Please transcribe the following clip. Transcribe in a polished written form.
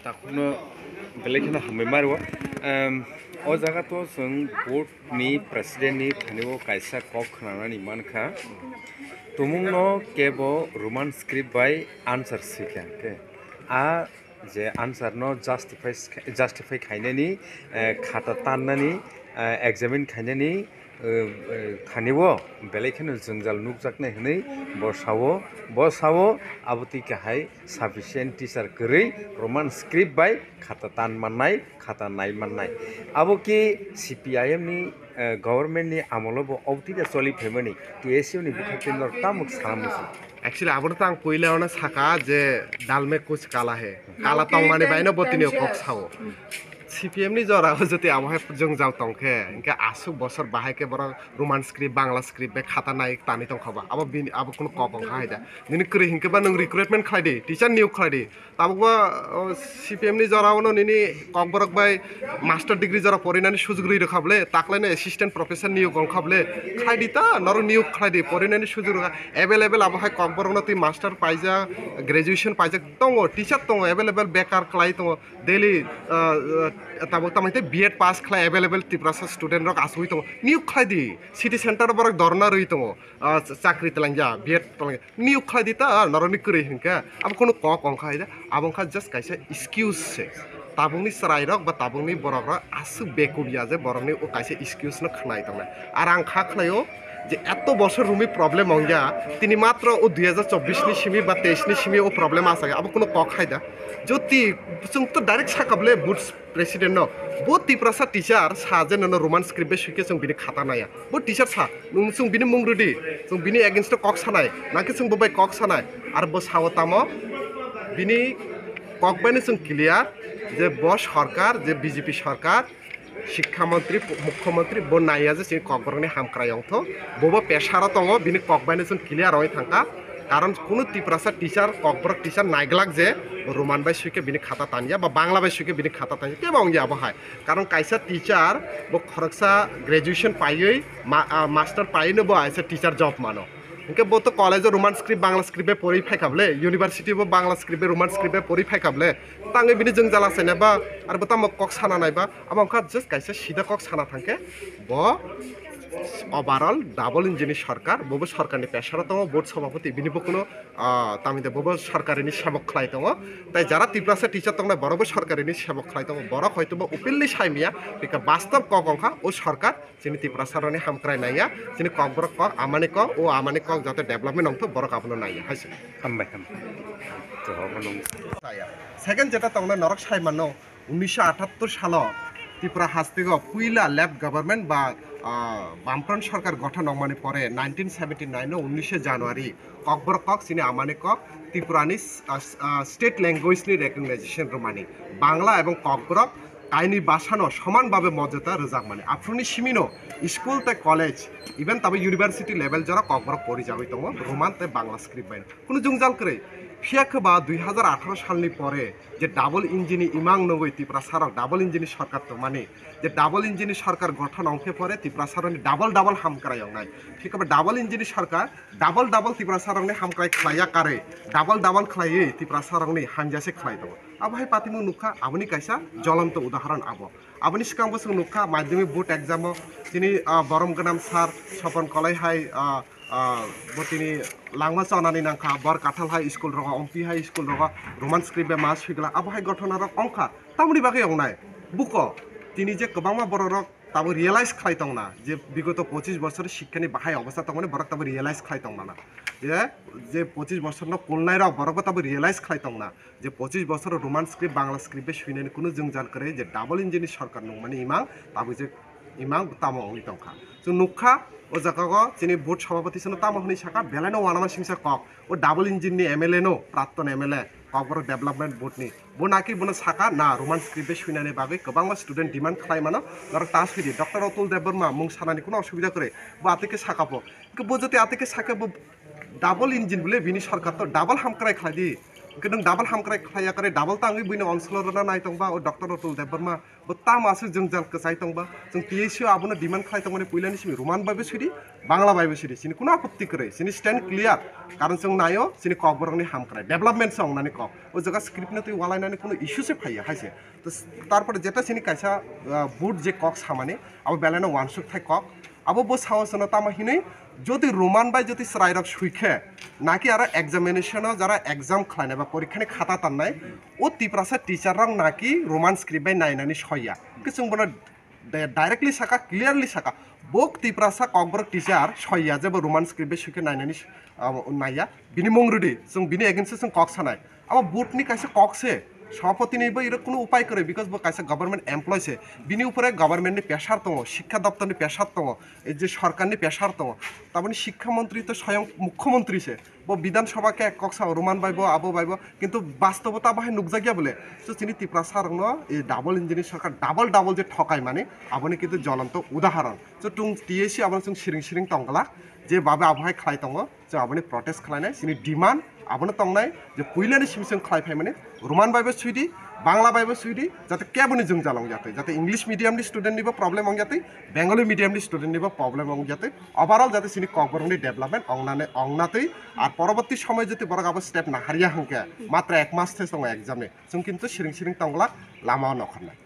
takuno belekena hamemaro o jaga to जों board ni president ni thanio kaisa kok khnani mankha tumungno kebo roman script by answer sikha ke a je answer no justify khainani khata tannani examine khainani thanio belekena jungjal nukjaknai hwnai bosawo abuti kahai sufficient teacher kwrui roman script by khata tan mannai khata nai mannai abo ki CPIM ni government ni amolo bo obtida choli phemani TSU ni bukhatinor tamuk salamusa actually अब तो पहले आना सका जे दाल में कुछ काला है काला तंग माने बाइनो बतिनी कक साओ CPM नि जरा जति अब है जों जाव तंखे इनके आसु बसर बाहाय के बर रोमान स्क्रिप्ट बांग्ला स्क्रिप्ट बे खाता नायक तानी तंग खबा अब कोन कक खायदा निनि क्रि हिंके बा नों रिक्रुटमेंट खायदे टीचर नियोग खायदे ताबो CPM नि जरा उनो निनि कक बरक बाय मास्टर डिग्री जरा परिनानि सुजुग रि रखाबले ताकलायने असिस्टेंट प्रोफेसर नियोग खाबले खायदि ता नरो नियोग खायदे परिनानि सुजुग अवेलेबल अब है कक बरक नति मास्टर पाइजा ग्रेजुएशन पाइजा तंगो टीचर तंगो अवेलेबल बेकार खलाय तंगो डेली ताबो तमाइते बीएड पास खला अवेलेबल तिप्रासा स्टूडेंट रक आसुइ तंगो नियोग खायदि सिटी सेंटर बरक धरना रहि तंगो चाकरी तलांजा बीएड तलांजा नियोग खायदि ता नरनि करै हिंका अब कोनो कक अंखायदा अब अंखा जस्ट काइसे एक्सक्यूज से ताबुंनि सरायरक बा ताबुंनि बरक आसु बेकुबिया जे बरकनि ओ काइसे एक्सक्यूज न खनाय तंगना आर आं खा खनायो যে এত বছর রুমি প্রবলেম অঙ্গা তিনি মাত্র ও 2024 नि सिमी बा 23 नि सिमी ओ प्रॉब्लम आसा अब कोनो कक खायदा जति जों तो डायरेक्ट साकाबले बुट प्रेसिडेंट न बो तिप्रासा टीचर साजे न रोमान स्क्रिप्ट बे सुके जों बिनि खाता नाया बो टीचर सा जों बिनि मुंग्रुदि जों बिनि एगेंस्ट कक सानाय नाके जों बबाय कक सानाय आरो बो सावतामो बिनि कक बायने जों क्लियर जे बस सरकार जे बीजेपी सरकार शिक्षामंत्री मुख्यमंत्री बो नाया जे ककबरनि हामक्रायंथ बबो पेशारा दङ बिनि ककबायनो जों क्लियर होय थांका कारण कोनो तिप्रासा टीचर ककबर टीचर नायग्लाक जे रोमान बाय सुके बिनि खाता तानिया बा बांग्ला बाय सुके बिनि खाता तानिया के बांगिया बहाय कारण कायसा टीचर बो खरकसा ग्रेजुएशन पायै मास्टर पायैनो बो आयसा टीचर जॉब मानो इनके बो तो college Roman script Bangla script बे परि फायखाबले यूनिवर्सिटी बो बांग्ला स्क्रिप्ट बे रोमान स्क्रिप्ट बे परि फायखाबले तांगे बिनि जों जाला सेनेबा आरो बता म कक साना नायबा अब अंखा जस्ट कायसे सीधा कक साना थांके बो ओभारअल डाबल इंजिन सरकार बबो सरकारनि पेशारा दङ बोर्ड सभापति बिनिबो कोनो तामिदे बबो सरकारनि सेवक खलाय दङ ताइ जारा तिप्रासा टीचर दङ बरबो सरकारनि सेवक खलाय दङ बरक हयतोबो उपिलनि सायमिया बेका वास्तव कक अंखा ओ सरकार जिनि तिप्रासारनि हामक्राय नाया जिनि कक बरक कक आमानि कक ओ आमानि कक जाते डेभलपमेन्ट अंथ बरक आपनो नाया हायसे हामबाय तो हबनो सेकेंड जेटा तंगना नरक सायमानो 1978 साल त्रिपुरा हास्तिग पुइला लेफ्ट गभर्नमेंट बा बामफ्रंट सरकार गठन हमाने परे 1979 19 जानुआरी ककबर कक सिने आमाने कक त्रिपुरानि स्टेट लैंग्वेज नि रेकगनाइजेशन रमानी बांग्ला एवं ककबर काइनि भाषानो समानभावे मर्यादा रोजाक माने आफ्रोनि सिमिनो स्कूल ते कॉलेज इवन तब यूनिवर्सिटी लेवल जरा ककबर परि जाबाय दङ रोमान ते बांग्ला स्क्रिप्ट बायन कुनु जुंजाल करे फियाखबा 2018 सालनि परे जे डाबल इंजिनी इमां नगै तिप्रासारक डाबल इंजिनी सरकार तो माने जे डाबल इंजिनी सरकार गठन अंके परे तिप्रासारनि डाबल हामक्राय अंगनाय फिकबा डाबल इंजिनी सरकार डाबल तिप्रासारनि हामक्राय खलाया कारे डाबल खलायै तिप्रासारनि हानजासे खलाय दङ अब हाय पातिमु नुखा आबनि कायसा ज्वलंत उदाहरण आबनि सिगांबो जों नुखा माध्यमिक बोर्ड एग्जाम तिनि बरम गनाम सार सपन कलाय हाय बतिनि लांमा चावनानि नांखा बर काथाल हाई स्कूल रगा अम्पी हाई स्कूल रगा रोमान स्क्रिप्ट बे मास फिगला अब हाय गठन रक अंखा तामुनि बागै अंगनाय बुको तिनि जे गोबांमा बर रक ताबो रियलाइज खालायतंना जे विगत 25 बছর शिक्षानि बाहाय अवस्था तंगने बरक ताबो रियलाइज खालायतंना जे 25 बছर न कोलनाय रक बरक ताबो रियलाइज खालायतंना जे 25 बছর रोमान स्क्रिप्ट बांग्ला स्क्रिप्ट बे सुइनानि कुनु जोंजाल करे जे डाबल इंजिनि सरकार नं माने इमां ताबो जे इमां तामो अंगि तंखा जों नुखा ओ जगागो जिनि बोर्ड सभापति सन तामो हनि साका बेलानो वानामा सिंसा कक ओ डाबल इंजिननि एमएलए नो प्राक्तन एमएलए ककबर डेभलपमेन्ट बोर्डनि बो नाकि बनो साका ना रोमान स्क्रिप्ट बे सुइनानि बागै गोबांमा स्टुडेन्ट डिमान्ड खालाय मानो नरक तास फिदि डॉक्टर अतुल देबबर्मा मुं सानानि कुनो असुबिदा करे बो आतिके साकापो के बो जति आतिके साके बो डाबल इंजिन बोले बिनि सरकार तो double हामक्राय खायदि Kedung double hamkrai kaya kare double tangi buina onslo rona nai tongba o Dr. Atul Dev Burma beta masuk jeng jang kesai tongba jeng TSU abuna demand khlai tongmani puilani simi Roman baibe suri Bangla baibe suri sini kuna apatti kare sini stand clear karon jeng nayo sini kok borongni hamkrai development song nani kok o jaga script na tui walai nani কোনো issue se phaiya haise তো তারপরে যেটা সিনি কাইসা বুট যে cock সামানে আবো বেলানো ওয়ানসুক থাই cock আবো বো সাহসনা তামা হিनै যদি রোমান বাই যদি স্রাইরক সুইখে নাকি আর এক্সামিনেশনও যারা এক্সাম খাইনে বা পরীক্ষানি খাতা তান্নাই ও তিপ্রাসা টিচার রং নাকি রোমান স্ক্রিপ্ট বাই নাইনানি সইয়া কিছু বড় ডাইরেক্টলি সাকা ক্লিয়ারলি সাকা বক তিপ্রাসা ককবর টিচার সইয়া যে রোমান স্ক্রিপ্ট বাই সুইখে নাইনানি নাইয়া বিনি মংরুদি जों বিনি এগেইনস্ট जों কক সানাই আবার বুটনি কাইসা ককসে সভাপতি নেই এর কোনো উপায় করে বিকজ কাইসা গভর্নমেন্ট এমপ্লয়সে বিনি উপরে গভর্নমেন্টনি পেশার দङ শিক্ষা দপ্তরনি পেশার দङ এই যে সরকারনি পেশার দङ তারপরে শিক্ষামন্ত্রী তো স্বয়ং মুখ্যমন্ত্রীসে ব বিধানসভাকে এক কক্সা রোমান বাইব আবো বাইব কিন্তু বাস্তবতা বাহে নুকজাগিয়া বলে তো তিনি তিপ্রাসার এই ডাবল ইঞ্জিনের সরকার ডাবল যে ঠকাই মানে আপনি কিন্তু জ্বলন্ত উদাহরণ তো টুং টিএসি আবার जों সিরিং সিরিং তংগলা যে বাবে আবহাওয়ায় খাই দङ जों আপনি প্রটেস্ট খালাইনাय সিনি ডিমান্ড আবনো তংনাय যে পুইলানি সিমসং খাইফাই মানে রোমান বাইবে সুইদি বাংলা বাইবে সুইদি যাতে কেবনি जों জালং যাতে ইংলিশ মিডিয়ামনি স্টুডেন্ট নিব প্রবলেম অং যাতে বেঙ্গলি মিডিয়ামনি স্টুডেন্ট নিব প্রবলেম অং যাতে ওভারঅল যাতে সিনি ককবরংনি ডেভেলপমেন্ট অংনাতেই আর পরবর্তী সময় যদি বড় আবার স্টেপ না হারিয়া হাঙ্কে মাত্র 1 মাস থেকে সঙ্গে এক্সামে जों কিন্তু সিরিং সিরিং তংলা লামা নখরনাय